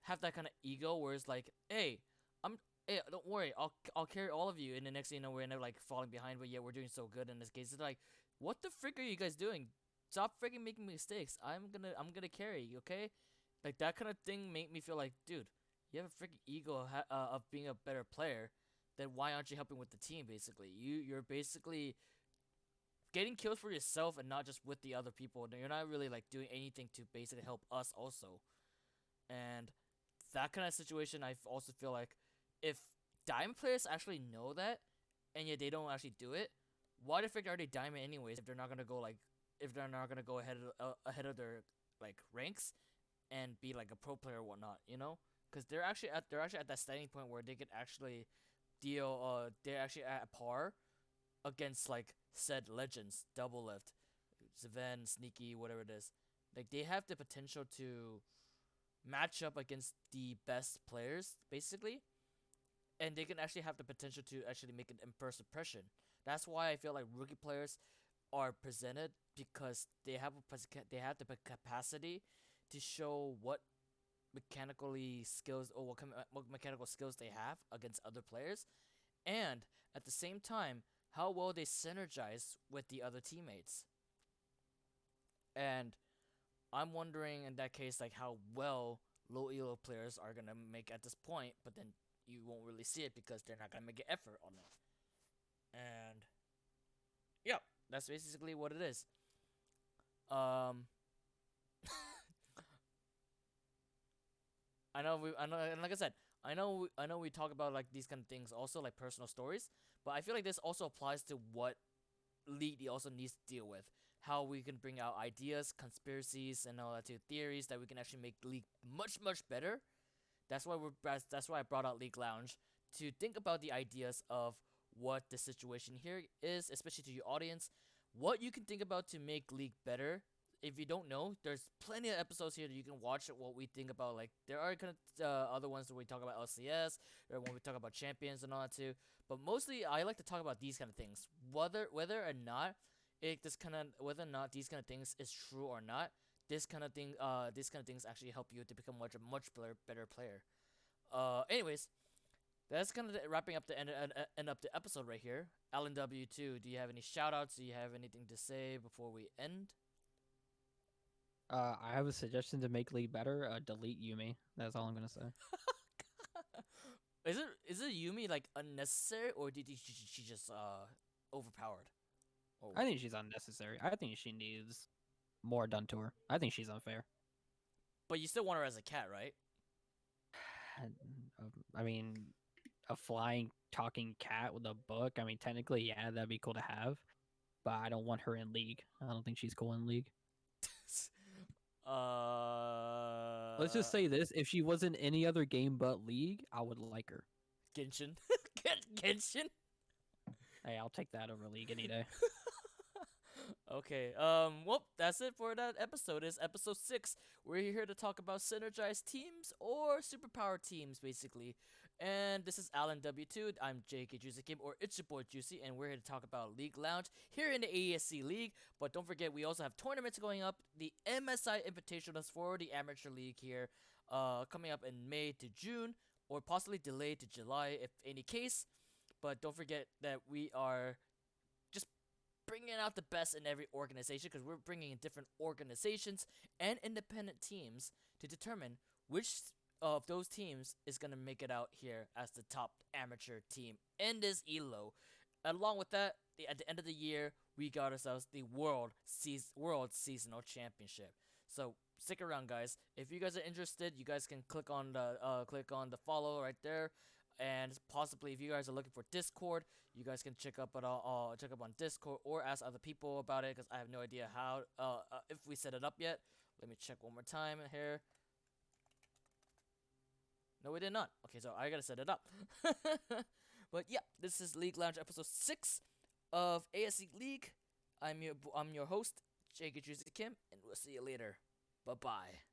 have that kind of ego where it's like, I'm hey, don't worry, I'll carry all of you, and the next thing you know we're like falling behind, but yeah, we're doing so good in this case. It's like, what the frick are you guys doing? Stop freaking making mistakes. I'm gonna carry you, okay? Like that kind of thing make me feel like, dude, you have a freaking ego of being a better player. Then why aren't you helping with the team? Basically, you're basically getting kills for yourself and not just with the other people. You're not really like doing anything to basically help us also. And that kind of situation, I also feel like if diamond players actually know that, and yet they don't actually do it, why the frick are they diamond anyways? If they're not gonna go like, if they're not gonna go ahead of their like ranks and be like a pro player or whatnot, you know? Because they're actually at that starting point where they could actually deal. They're actually at par against like said legends, double lift, Sven, Sneaky, whatever it is. Like they have the potential to match up against the best players, basically, and they can actually have the potential to actually make an first impression. That's why I feel like rookie players are presented because they have the capacity to show what mechanically skills or what mechanical skills they have against other players, and at the same time how well they synergize with the other teammates. And I'm wondering in that case like how well low elo players are gonna make at this point, but then you won't really see it because they're not gonna make an effort on it. And yeah, that's basically what it is. Um, I know, and like I said, I know we talk about like these kind of things also like personal stories, but I feel like this also applies to what league also needs to deal with. how we can bring out ideas, conspiracies, and all that too, theories that we can actually make the league much better. That's why I brought out League Lounge to think about the ideas of what the situation here is, especially to your audience, what you can think about to make League better. If you don't know, there's plenty of episodes here that you can watch what we think about. Like there are kind of other ones where we talk about LCS, or when we talk about champions and all that too. But mostly, I like to talk about these kind of things, whether or not whether or not these kind of things is true or not. These kind of things actually help you to become much better player. Anyways, that's kind of wrapping up the end up the episode right here. Alan W2, do you have any shout outs? Do you have anything to say before we end? I have a suggestion to make League better. Delete Yumi. That's all I'm gonna say. Is it Yumi like unnecessary, or did she just overpowered? Oh, I think she's unnecessary. I think she needs more done to her. I think she's unfair. but you still want her as a cat, right? I mean, a flying talking cat with a book. I mean, technically, yeah, that'd be cool to have. But I don't want her in League. I don't think she's cool in League. Let's just say this: if she wasn't any other game but League, I would like her. Genshin. Genshin. Hey, I'll take that over League any day. Okay. Well, that's it for that episode. It's episode 6. We're here to talk about synergized teams or superpower teams, basically. And this is Alan W2. I'm JK Juicy Kim, or it's your boy Juicy, and we're here to talk about League Lounge here in the AESC League. But don't forget, we also have tournaments going up. The MSI Invitationals for the Amateur League here, coming up in May to June, or possibly delayed to July, if any case. But don't forget that we are just bringing out the best in every organization, because we're bringing in different organizations and independent teams to determine which of those teams is going to make it out here as the top amateur team in this ELO. Along with that, at the end of the year, we got ourselves the World Seasonal Championship. So stick around, guys. If you guys are interested, you guys can click on the follow right there. And possibly, if you guys are looking for Discord, you guys can check up on Discord or ask other people about it, because I have no idea how if we set it up yet. Let me check one more time here. No, we did not. Okay, so I gotta set it up. But yeah, this is League Lounge episode 6 of ASC League. I'm your host, Jake Juicy Kim, and we'll see you later. Bye bye.